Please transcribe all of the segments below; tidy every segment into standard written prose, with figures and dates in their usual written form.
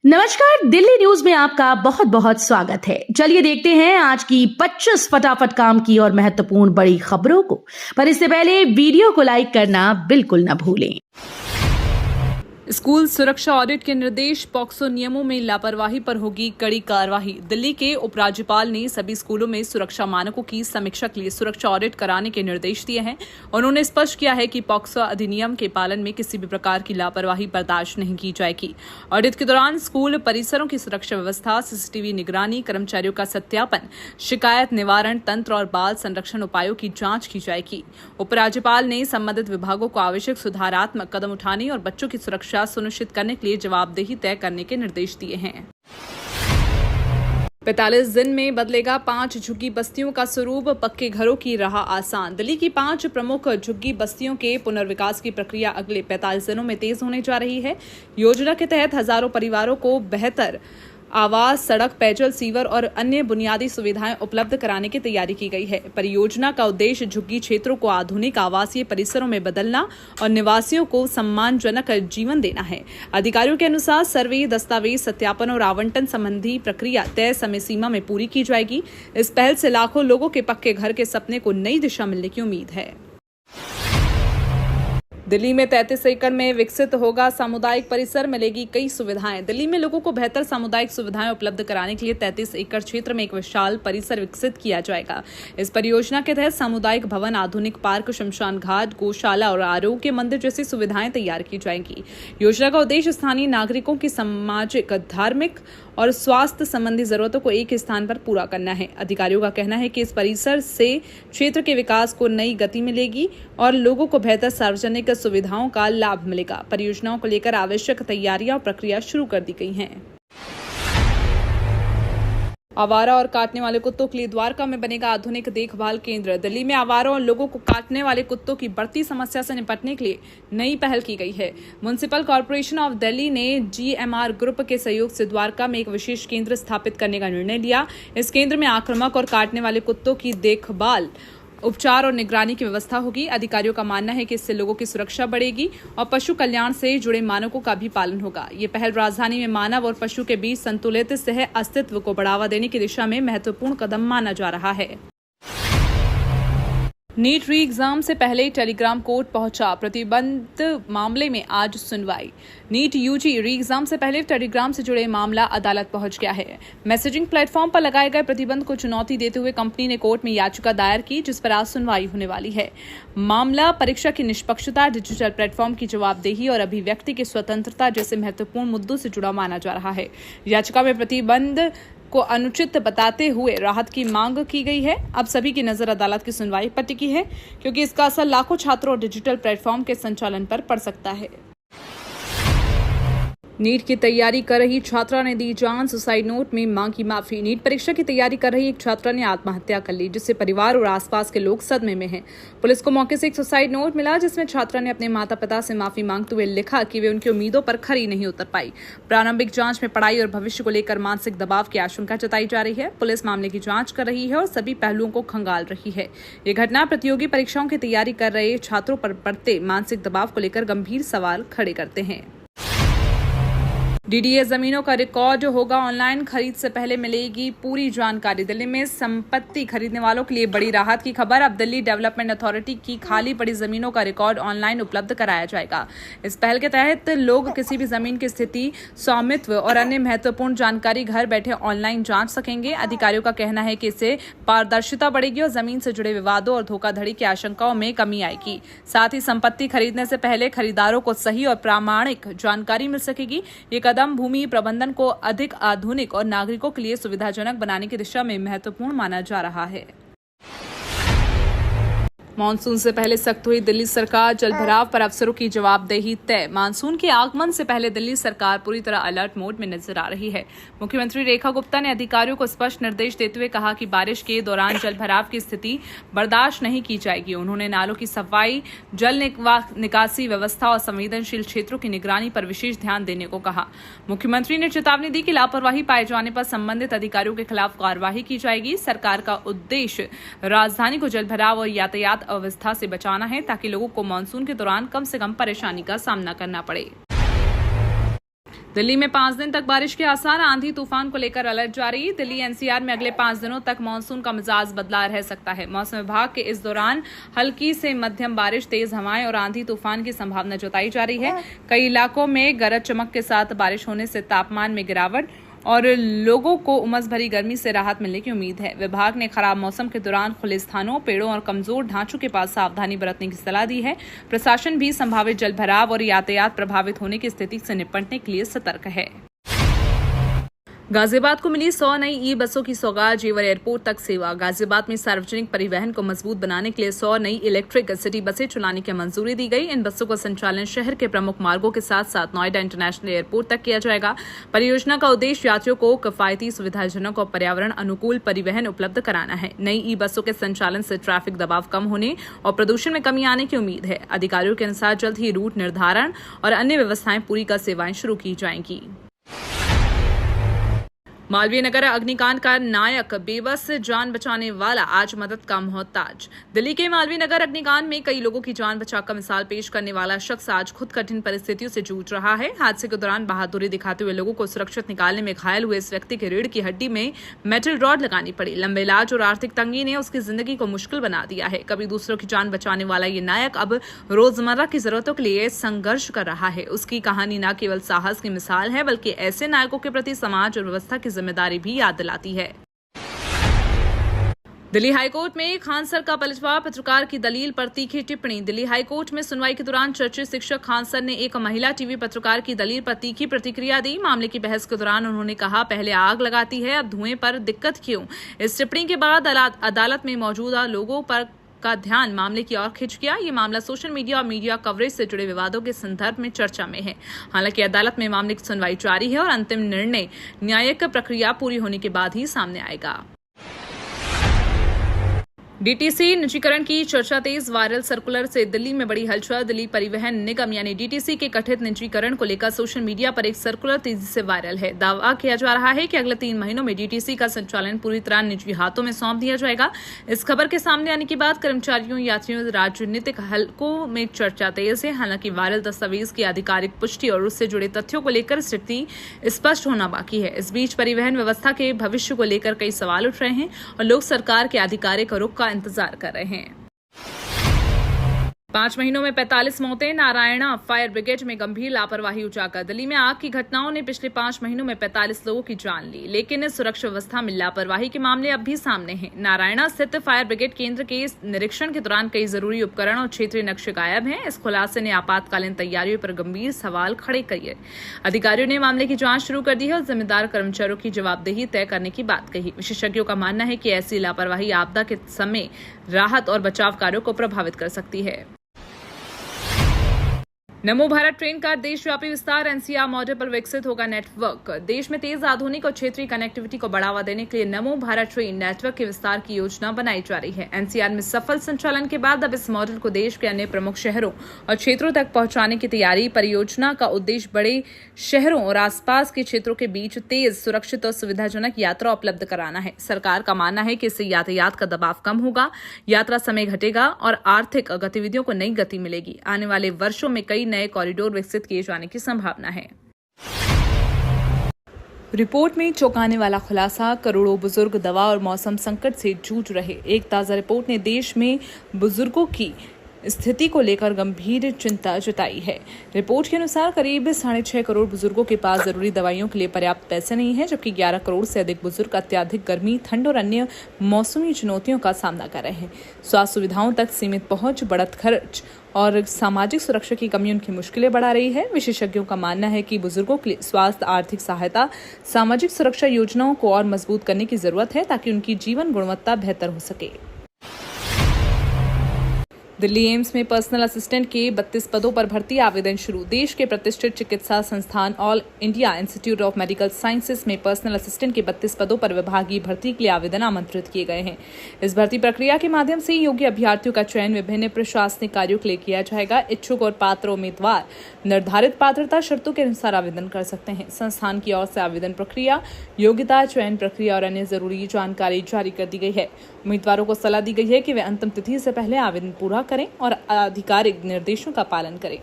नमस्कार, दिल्ली न्यूज में आपका बहुत बहुत स्वागत है। चलिए देखते हैं आज की 25 फटाफट काम की और महत्वपूर्ण बड़ी खबरों को। पर इससे पहले वीडियो को लाइक करना बिल्कुल न भूलें। स्कूल सुरक्षा ऑडिट के निर्देश, पॉक्सो नियमों में लापरवाही पर होगी कड़ी कार्रवाई। दिल्ली के उपराज्यपाल ने सभी स्कूलों में सुरक्षा मानकों की समीक्षा के लिए सुरक्षा ऑडिट कराने के निर्देश दिए हैं। उन्होंने स्पष्ट किया है कि पॉक्सो अधिनियम के पालन में किसी भी प्रकार की लापरवाही बर्दाश्त नहीं की जाएगी। ऑडिट के दौरान स्कूल परिसरों की सुरक्षा व्यवस्था, सीसीटीवी निगरानी, कर्मचारियों का सत्यापन, शिकायत निवारण तंत्र और बाल संरक्षण उपायों की जांच की जाएगी। उपराज्यपाल ने संबंधित विभागों को आवश्यक सुधारात्मक कदम उठाने और बच्चों की सुरक्षा सुनिश्चित करने के लिए जवाबदेही तय करने के निर्देश दिए हैं। 45 दिन में बदलेगा 5 झुग्गी बस्तियों का स्वरूप, पक्के घरों की राह आसान। दिल्ली की 5 प्रमुख झुग्गी बस्तियों के पुनर्विकास की प्रक्रिया अगले 45 दिनों में तेज होने जा रही है। योजना के तहत हजारों परिवारों को बेहतर आवास, सड़क, पेयजल, सीवर और अन्य बुनियादी सुविधाएं उपलब्ध कराने की तैयारी की गई है। परियोजना का उद्देश्य झुग्गी क्षेत्रों को आधुनिक आवासीय परिसरों में बदलना और निवासियों को सम्मानजनक जीवन देना है। अधिकारियों के अनुसार सर्वे, दस्तावेज सत्यापन और आवंटन संबंधी प्रक्रिया तय समय सीमा में पूरी की जाएगी। इस पहल से लाखों लोगों के पक्के घर के सपने को नई दिशा मिलने की उम्मीद है। दिल्ली में 33 एकड़ में विकसित होगा सामुदायिक परिसर, मिलेगी कई सुविधाएं। दिल्ली में लोगों को बेहतर सामुदायिक सुविधाएं उपलब्ध कराने के लिए 33 एकड़ क्षेत्र में एक विशाल परिसर विकसित किया जाएगा। इस परियोजना के तहत सामुदायिक भवन, आधुनिक पार्क, शमशान घाट, गौशाला और आरोग्य मंदिर जैसी सुविधाएं तैयार की जाएंगी। योजना का उद्देश्य स्थानीय नागरिकों की सामाजिक, धार्मिक और स्वास्थ्य संबंधी जरूरतों को एक स्थान पर पूरा करना है। अधिकारियों का कहना है कि इस परिसर से क्षेत्र के विकास को नई गति मिलेगी और लोगों को बेहतर सार्वजनिक सुविधाओं का लाभ मिलेगा। परियोजनाओं को लेकर आवश्यक तैयारियां और प्रक्रिया शुरू कर दी गई हैं। आवारा और काटने वाले कुत्तों के लिए द्वारका में बनेगा आधुनिक देखभाल केंद्र। दिल्ली में आवारा और लोगों को काटने वाले कुत्तों की बढ़ती समस्या से निपटने के लिए नई पहल की गई है। म्युनिसिपल कॉर्पोरेशन ऑफ दिल्ली ने GMR ग्रुप के सहयोग से द्वारका में एक विशेष केंद्र स्थापित करने का निर्णय लिया। इस केंद्र में आक्रामक और काटने वाले कुत्तों की देखभाल, उपचार और निगरानी की व्यवस्था होगी। अधिकारियों का मानना है कि इससे लोगों की सुरक्षा बढ़ेगी और पशु कल्याण से जुड़े मानकों का भी पालन होगा। ये पहल राजधानी में मानव और पशु के बीच संतुलित सह अस्तित्व को बढ़ावा देने की दिशा में महत्वपूर्ण कदम माना जा रहा है। नीट री एग्जाम से पहले टेलीग्राम कोर्ट पहुंचा, प्रतिबंध मामले में आज सुनवाई। नीट UG री एग्जाम से पहले टेलीग्राम से जुड़े मामला अदालत पहुंच गया है। मैसेजिंग प्लेटफॉर्म पर लगाए गए प्रतिबंध को चुनौती देते हुए कंपनी ने कोर्ट में याचिका दायर की, जिस पर आज सुनवाई होने वाली है। मामला परीक्षा की निष्पक्षता, डिजिटल प्लेटफॉर्म की जवाबदेही और अभिव्यक्ति की स्वतंत्रता जैसे महत्वपूर्ण मुद्दों से जुड़ा माना जा रहा है। याचिका में प्रतिबंध को अनुचित बताते हुए राहत की मांग की गई है। अब सभी की नजर अदालत की सुनवाई पर टिकी है, क्योंकि इसका असर लाखों छात्रों और डिजिटल प्लेटफॉर्म के संचालन पर पड़ सकता है। नीट की तैयारी कर रही छात्रा ने दी जान, सुसाइड नोट में मांगी माफी। नीट परीक्षा की तैयारी कर रही एक छात्रा ने आत्महत्या कर ली, जिससे परिवार और आसपास के लोग सदमे में हैं। पुलिस को मौके से एक सुसाइड नोट मिला, जिसमें छात्रा ने अपने माता पिता से माफी मांगते हुए लिखा कि वे उनकी उम्मीदों पर खरी नहीं उतर पाई। प्रारंभिक जांच में पढ़ाई और भविष्य को लेकर मानसिक दबाव की आशंका जताई जा रही है। पुलिस मामले की जांच कर रही है और सभी पहलुओं को खंगाल रही है। ये घटना प्रतियोगी परीक्षाओं की तैयारी कर रहे छात्रों पर पड़ते मानसिक दबाव को लेकर गंभीर सवाल खड़े करते हैं। DDA जमीनों का रिकॉर्ड होगा ऑनलाइन, खरीद से पहले मिलेगी पूरी जानकारी। दिल्ली में संपत्ति खरीदने वालों के लिए बड़ी राहत की खबर। अब दिल्ली डेवलपमेंट अथॉरिटी की खाली पड़ी जमीनों का रिकॉर्ड ऑनलाइन उपलब्ध कराया जाएगा। इस पहल के तहत लोग किसी भी जमीन की स्थिति, स्वामित्व और अन्य महत्वपूर्ण जानकारी घर बैठे ऑनलाइन जांच सकेंगे। अधिकारियों का कहना है कि इससे पारदर्शिता बढ़ेगी और जमीन से जुड़े विवादों और धोखाधड़ी की आशंकाओं में कमी आएगी। साथ ही संपत्ति खरीदने से पहले खरीदारों को सही और प्रामाणिक जानकारी मिल सकेगी। ये कदम भूमि प्रबंधन को अधिक आधुनिक और नागरिकों के लिए सुविधाजनक बनाने की दिशा में महत्वपूर्ण माना जा रहा है। मानसून से पहले सख्त हुई दिल्ली सरकार, जलभराव पर अफसरों की जवाबदेही तय। मानसून के आगमन से पहले दिल्ली सरकार पूरी तरह अलर्ट मोड में नजर आ रही है। मुख्यमंत्री रेखा गुप्ता ने अधिकारियों को स्पष्ट निर्देश देते हुए कहा कि बारिश के दौरान जलभराव की स्थिति बर्दाश्त नहीं की जाएगी। उन्होंने नालों की सफाई, जल निकासी व्यवस्था और संवेदनशील क्षेत्रों की निगरानी पर विशेष ध्यान देने को कहा। मुख्यमंत्री ने चेतावनी दी कि लापरवाही पाए जाने पर संबंधित अधिकारियों के खिलाफ कार्रवाई की जाएगी। सरकार का उद्देश्य राजधानी को जलभराव और यातायात अवस्था से बचाना है, ताकि लोगों को मानसून के दौरान कम से कम परेशानी का सामना करना पड़े। दिल्ली में 5 दिन तक बारिश के आसार, आंधी तूफान को लेकर अलर्ट जारी। दिल्ली एनसीआर में अगले 5 दिनों तक मानसून का मिजाज बदला रह सकता है। मौसम विभाग के इस दौरान हल्की से मध्यम बारिश, तेज हवाएं और आंधी तूफान की संभावना जताई जा रही है। कई इलाकों में गरज चमक के साथ बारिश होने से तापमान में गिरावट और लोगों को उमस भरी गर्मी से राहत मिलने की उम्मीद है। विभाग ने खराब मौसम के दौरान खुले स्थानों, पेड़ों और कमजोर ढांचों के पास सावधानी बरतने की सलाह दी है। प्रशासन भी संभावित जलभराव और यातायात प्रभावित होने की स्थिति से निपटने के लिए सतर्क है। गाजियाबाद को मिली 100 नई ई बसों की सौगात, जेवर एयरपोर्ट तक सेवा। गाजियाबाद में सार्वजनिक परिवहन को मजबूत बनाने के लिए 100 नई इलेक्ट्रिक सिटी बसें चलाने की मंजूरी दी गई। इन बसों का संचालन शहर के प्रमुख मार्गों के साथ साथ नोएडा इंटरनेशनल एयरपोर्ट तक किया जाएगा। परियोजना का उद्देश्य यात्रियों को किफायती, सुविधाजनक और पर्यावरण अनुकूल परिवहन उपलब्ध कराना है। नई ई बसों के संचालन से ट्रैफिक दबाव कम होने और प्रदूषण में कमी आने की उम्मीद है। अधिकारियों के अनुसार जल्द ही रूट निर्धारण और अन्य व्यवस्थाएं पूरी कर सेवाएं शुरू की जाएंगी। मालवीय नगर अग्निकांड का नायक, बेबस जान बचाने वाला, आज मदद का मोहताज। दिल्ली के मालवीय नगर अग्निकांड में कई लोगों की जान बचाकर मिसाल पेश करने वाला शख्स आज खुद कठिन परिस्थितियों से जूझ रहा है। हादसे के दौरान बहादुरी दिखाते हुए लोगों को सुरक्षित निकालने में घायल हुए इस व्यक्ति के रीढ़ की हड्डी में मेटल रॉड लगानी पड़ी। लंबे इलाज और आर्थिक तंगी ने उसकी जिंदगी को मुश्किल बना दिया है। कभी दूसरों की जान बचाने वाला ये नायक अब रोजमर्रा की जरूरतों के लिए संघर्ष कर रहा है। उसकी कहानी न केवल साहस की मिसाल है, बल्कि ऐसे नायकों के प्रति समाज और व्यवस्था की जिम्मेदारी भी याद दिलाती है। दिल्ली हाईकोर्ट में खान सर का पलटवार, पत्रकार की दलील पर तीखी टिप्पणी। दिल्ली हाईकोर्ट में सुनवाई के दौरान चर्चित शिक्षक खान सर ने एक महिला टीवी पत्रकार की दलील पर तीखी प्रतिक्रिया दी। मामले की बहस के दौरान उन्होंने कहा, पहले आग लगाती है, अब धुएं पर दिक्कत क्यों? इस टिप्पणी के बाद अदालत में मौजूदा लोगों पर का ध्यान मामले की ओर खिंच गया। ये मामला सोशल मीडिया और मीडिया कवरेज से जुड़े विवादों के संदर्भ में चर्चा में है। हालांकि अदालत में मामले की सुनवाई जारी है और अंतिम निर्णय न्यायिक प्रक्रिया पूरी होने के बाद ही सामने आएगा। डीटीसी निजीकरण की चर्चा तेज, वायरल सर्कुलर से दिल्ली में बड़ी हलचल। दिल्ली परिवहन निगम यानी डीटीसी के कथित निजीकरण को लेकर सोशल मीडिया पर एक सर्कुलर तेजी से वायरल है। दावा किया जा रहा है कि अगले 3 महीनों में डीटीसी का संचालन पूरी तरह निजी हाथों में सौंप दिया जाएगा। इस खबर के सामने आने के बाद कर्मचारियों, यात्रियों, राजनीतिक हलकों में चर्चा तेज है। हालांकि वायरल दस्तावेज की आधिकारिक पुष्टि और उससे जुड़े तथ्यों को लेकर स्थिति स्पष्ट होना बाकी है। इस बीच परिवहन व्यवस्था के भविष्य को लेकर कई सवाल उठ रहे हैं और लोग सरकार के आधिकारिक रुख का इंतजार कर रहे हैं। 5 महीनों में 45 मौतें, नारायणा फायर ब्रिगेड में गंभीर लापरवाही उजागर। दिल्ली में आग की घटनाओं ने पिछले 5 महीनों में 45 लोगों की जान ली, लेकिन इस सुरक्षा व्यवस्था में लापरवाही के मामले अब भी सामने हैं। नारायणा स्थित फायर ब्रिगेड केंद्र के निरीक्षण के दौरान कई जरूरी उपकरण और क्षेत्रीय नक्शे गायब हैं। इस खुलासे ने आपातकालीन तैयारियों पर गंभीर सवाल खड़े किए। अधिकारियों ने मामले की जांच शुरू कर दी है और जिम्मेदार कर्मचारियों की जवाबदेही तय करने की बात कही। विशेषज्ञों का मानना है कि ऐसी लापरवाही आपदा के समय राहत और बचाव कार्यों को प्रभावित कर सकती है। नमो भारत ट्रेन का देशव्यापी विस्तार, एनसीआर मॉडल पर विकसित होगा नेटवर्क। देश में तेज, आधुनिक और क्षेत्रीय कनेक्टिविटी को बढ़ावा देने के लिए नमो भारत ट्रेन नेटवर्क के विस्तार की योजना बनाई जा रही है। एनसीआर में सफल संचालन के बाद अब इस मॉडल को देश के अन्य प्रमुख शहरों और क्षेत्रों तक पहुंचाने की तैयारी। परियोजना का उद्देश्य बड़े शहरों और आसपास के क्षेत्रों के बीच तेज, सुरक्षित और सुविधाजनक यात्रा उपलब्ध कराना है। सरकार का मानना है कि इससे यातायात का दबाव कम होगा, यात्रा समय घटेगा और आर्थिक गतिविधियों को नई गति मिलेगी। आने वाले वर्षों में कई नए कॉरिडोर विकसित किए जाने की संभावना है। रिपोर्ट में चौंकाने वाला खुलासा, करोड़ों बुजुर्ग दवा और मौसम संकट से जूझ रहे। एक ताजा रिपोर्ट ने देश में बुजुर्गों की स्थिति को लेकर गंभीर चिंता जताई है। रिपोर्ट के अनुसार करीब 6.5 करोड़ बुजुर्गों के पास जरूरी दवाइयों के लिए पर्याप्त पैसे नहीं है, जबकि 11 करोड़ से अधिक बुजुर्ग अत्यधिक गर्मी, ठंड और अन्य मौसमी चुनौतियों का सामना कर रहे हैं। स्वास्थ्य सुविधाओं तक सीमित पहुंच, बढ़त खर्च और सामाजिक सुरक्षा की कमी उनकी मुश्किलें बढ़ा रही है। विशेषज्ञों का मानना है कि बुजुर्गों के लिए स्वास्थ्य, आर्थिक सहायता, सामाजिक सुरक्षा योजनाओं को और मजबूत करने की जरूरत है ताकि उनकी जीवन गुणवत्ता बेहतर हो सके। दिल्ली एम्स में पर्सनल असिस्टेंट के 32 पदों पर भर्ती, आवेदन शुरू। देश के प्रतिष्ठित चिकित्सा संस्थान all India institute of medical sciences में पर्सनल असिस्टेंट के 32 पदों पर विभागीय भर्ती के लिए आवेदन आमंत्रित किए गए हैं। इस भर्ती प्रक्रिया के माध्यम से योग्य अभ्यर्थियों का चयन विभिन्न प्रशासनिक कार्यों के लिए किया जाएगा। इच्छुक और पात्र उम्मीदवार निर्धारित पात्रता शर्तों के अनुसार आवेदन कर सकते हैं। संस्थान की ओर से आवेदन प्रक्रिया, योग्यता, चयन प्रक्रिया और अन्य जरूरी जानकारी जारी कर दी गई है। उम्मीदवारों को सलाह दी गई है कि वे अंतिम तिथि से पहले आवेदन पूरा करें और आधिकारिक निर्देशों का पालन करें।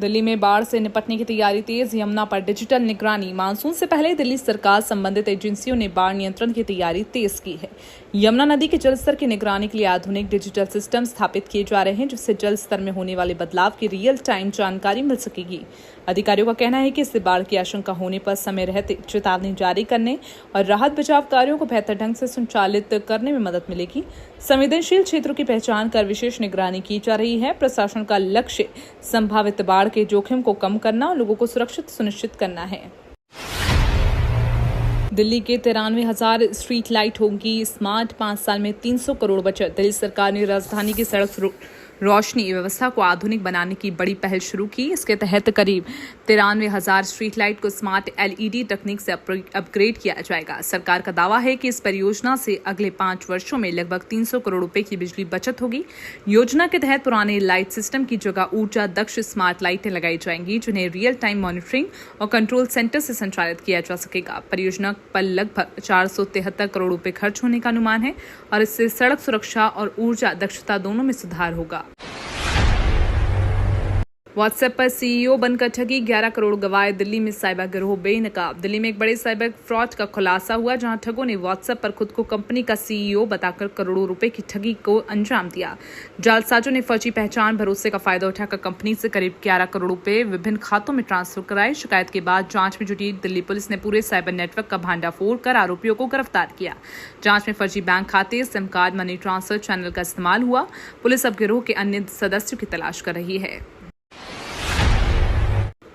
दिल्ली में बाढ़ से निपटने की तैयारी तेज, यमुना पर डिजिटल निगरानी। मानसून से पहले दिल्ली सरकार संबंधित एजेंसियों ने बाढ़ नियंत्रण की तैयारी तेज की है। यमुना नदी के जलस्तर की निगरानी के लिए आधुनिक डिजिटल सिस्टम स्थापित किए जा रहे हैं, जिससे जल स्तर में होने वाले बदलाव की रियल टाइम जानकारी मिल सकेगी। अधिकारियों का कहना है कि इससे बाढ़ की आशंका होने पर समय रहते चेतावनी जारी करने और राहत बचाव कार्यों को बेहतर ढंग से संचालित करने में मदद मिलेगी। संवेदनशील क्षेत्रों की पहचान कर विशेष निगरानी की जा रही है। प्रशासन का लक्ष्य संभावित बाढ़ के जोखिम को कम करना और लोगों को सुरक्षित सुनिश्चित करना है। दिल्ली के 93,000 स्ट्रीट लाइट होंगी स्मार्ट, 5 साल में 300 करोड़ बचत। दिल्ली सरकार ने राजधानी की सड़क रोशनी व्यवस्था को आधुनिक बनाने की बड़ी पहल शुरू की। इसके तहत करीब 93,000 स्ट्रीट लाइट को स्मार्ट LED तकनीक से अपग्रेड किया जाएगा। सरकार का दावा है कि इस परियोजना से अगले 5 वर्षों में लगभग 300 करोड़ रुपए की बिजली बचत होगी। योजना के तहत पुराने लाइट सिस्टम की जगह ऊर्जा दक्ष स्मार्ट लाइटें लगाई जाएंगी, जिन्हें रियल टाइम मॉनिटरिंग और कंट्रोल सेंटर से संचालित किया जा सकेगा। परियोजना पर लगभग 473 करोड़ रुपए खर्च होने का अनुमान है और इससे सड़क सुरक्षा और ऊर्जा दक्षता दोनों में सुधार होगा। व्हाट्सएप पर CEO बनकर ठगी, 11 करोड़ गंवाए। दिल्ली में साइबर गिरोह बेनकाब। दिल्ली में एक बड़े साइबर फ्रॉड का खुलासा हुआ, जहां ठगों ने व्हाट्सएप पर खुद को कंपनी का CEO बताकर करोड़ों रुपए की ठगी को अंजाम दिया। जालसाजों ने फर्जी पहचान भरोसे का फायदा उठाकर कंपनी से करीब 11 करोड़ रुपए विभिन्न खातों में ट्रांसफर कराए। शिकायत के बाद जांच में जुटी दिल्ली पुलिस ने पूरे साइबर नेटवर्क का भांडाफोड़ कर आरोपियों को गिरफ्तार किया। जांच में फर्जी बैंक खाते, SIM card, money transfer channel का इस्तेमाल हुआ। पुलिस अब गिरोह के अन्य सदस्यों की तलाश कर रही है।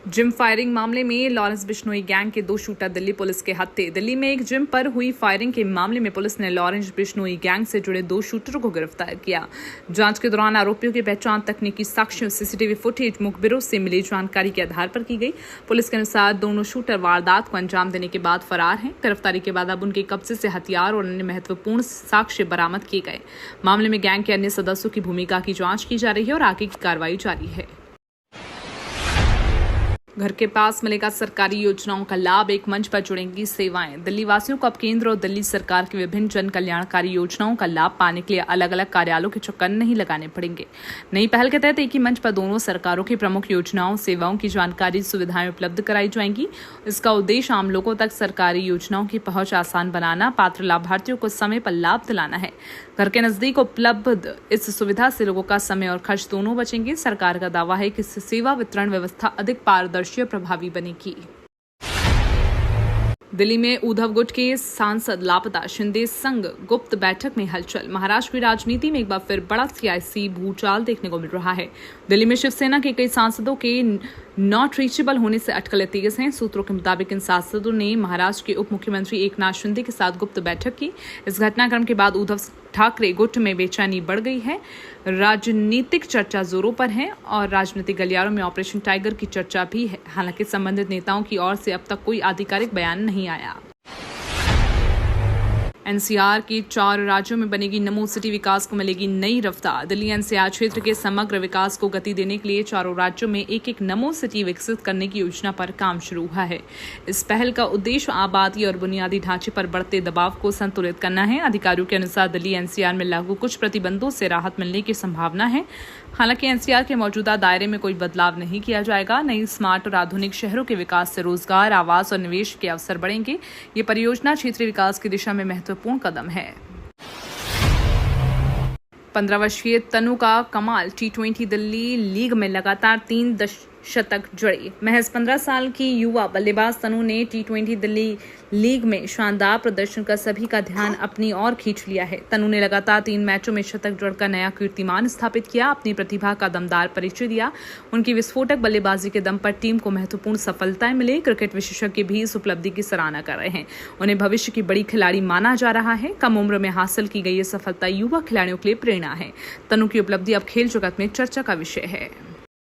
जिम फायरिंग मामले में लॉरेंस बिश्नोई गैंग के 2 शूटर दिल्ली पुलिस के हत्थे। दिल्ली में एक जिम पर हुई फायरिंग के मामले में पुलिस ने लॉरेंस बिश्नोई गैंग से जुड़े 2 शूटरों को गिरफ्तार किया। जांच के दौरान आरोपियों की पहचान तकनीकी साक्ष्यों, CCTV फुटेज, मुखबिरों से मिली जानकारी के आधार पर की गई। पुलिस के अनुसार दोनों शूटर वारदात को अंजाम देने के बाद फरार हैं। गिरफ्तारी के बाद अब उनके कब्जे से हथियार और अन्य महत्वपूर्ण साक्ष्य बरामद किए गए। मामले में गैंग के अन्य सदस्यों की भूमिका की जाँच की जा रही है और आगे की कार्रवाई जारी है। घर के पास मिलेगा सरकारी योजनाओं का लाभ, एक मंच पर जुड़ेंगी सेवाएं। दिल्ली वासियों को अब केंद्र और दिल्ली सरकार की विभिन्न जन कल्याणकारी योजनाओं का लाभ पाने के लिए अलग अलग कार्यालयों के चक्कर नहीं लगाने पड़ेंगे। नई पहल के तहत एक ही मंच पर दोनों सरकारों की प्रमुख योजनाओं, सेवाओं की जानकारी, सुविधाएं उपलब्ध कराई जाएंगी। इसका उद्देश्य आम लोगों तक सरकारी योजनाओं की पहुंच आसान बनाना, पात्र लाभार्थियों को समय पर लाभ दिलाना है। घर के नजदीक उपलब्ध इस सुविधा से लोगों का समय और खर्च दोनों बचेंगे। सरकार का दावा है कि इससे सेवा वितरण व्यवस्था अधिक पारदर्शी और प्रभावी बनेगी। दिल्ली में उद्धव गुट के सांसद लापता, शिंदे संग गुप्त बैठक में हलचल। महाराष्ट्र की राजनीति में एक बार फिर बड़ा सियासी भूचाल देखने को मिल रहा है। दिल्ली में शिवसेना के कई सांसदों के नॉट रीचेबल होने से अटकलें तेज हैं। सूत्रों के मुताबिक इन सांसदों ने महाराष्ट्र के उप मुख्यमंत्री एकनाथ शिंदे के साथ गुप्त बैठक की। इस घटनाक्रम के बाद उद्धव ठाकरे गुट में बेचैनी बढ़ गई है। राजनीतिक चर्चा जोरों पर है और राजनीतिक गलियारों में ऑपरेशन टाइगर की चर्चा भी है। हालांकि संबंधित नेताओं की ओर से अब तक कोई आधिकारिक बयान नहीं आया। NCR के 4 राज्यों में बनेगी नमो सिटी, विकास को मिलेगी नई रफ्तार। दिल्ली NCR क्षेत्र के समग्र विकास को गति देने के लिए 4 राज्यों में एक नमो सिटी विकसित करने की योजना पर काम शुरू हुआ है। इस पहल का उद्देश्य आबादी और बुनियादी ढांचे पर बढ़ते दबाव को संतुलित करना है। अधिकारियों के अनुसार दिल्ली NCR में लागू कुछ प्रतिबंधों से राहत मिलने की संभावना है। हालांकि NCR के मौजूदा दायरे में कोई बदलाव नहीं किया जाएगा। नई स्मार्ट और आधुनिक शहरों के विकास से रोजगार, आवास और निवेश के अवसर बढ़ेंगे। ये परियोजना क्षेत्रीय विकास की दिशा में महत्वपूर्ण कदम है। 15 वर्षीय तनु का कमाल, T20 दिल्ली लीग में लगातार 3 शतक जड़े। महज 15 साल की युवा बल्लेबाज तनु ने T20 दिल्ली लीग में शानदार प्रदर्शन कर सभी का ध्यान अपनी ओर खींच लिया है। तनु ने लगातार 3 मैचों में शतक जोड़कर नया कीर्तिमान स्थापित किया, अपनी प्रतिभा का दमदार परिचय दिया। उनकी विस्फोटक बल्लेबाजी के दम पर टीम को महत्वपूर्ण सफलताएं मिली। क्रिकेट विशेषज्ञ भी इस उपलब्धि की सराहना कर रहे हैं। उन्हें भविष्य की बड़ी खिलाड़ी माना जा रहा है। कम उम्र में हासिल की गई ये सफलता युवा खिलाड़ियों के लिए प्रेरणा है। तनु की उपलब्धि अब खेल जगत में चर्चा का विषय है।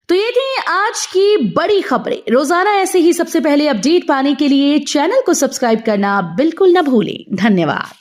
तो ये थी आज की बड़ी खबरें। रोजाना ऐसे ही सबसे पहले अपडेट पाने के लिए चैनल को सब्सक्राइब करना बिल्कुल न भूलें। धन्यवाद।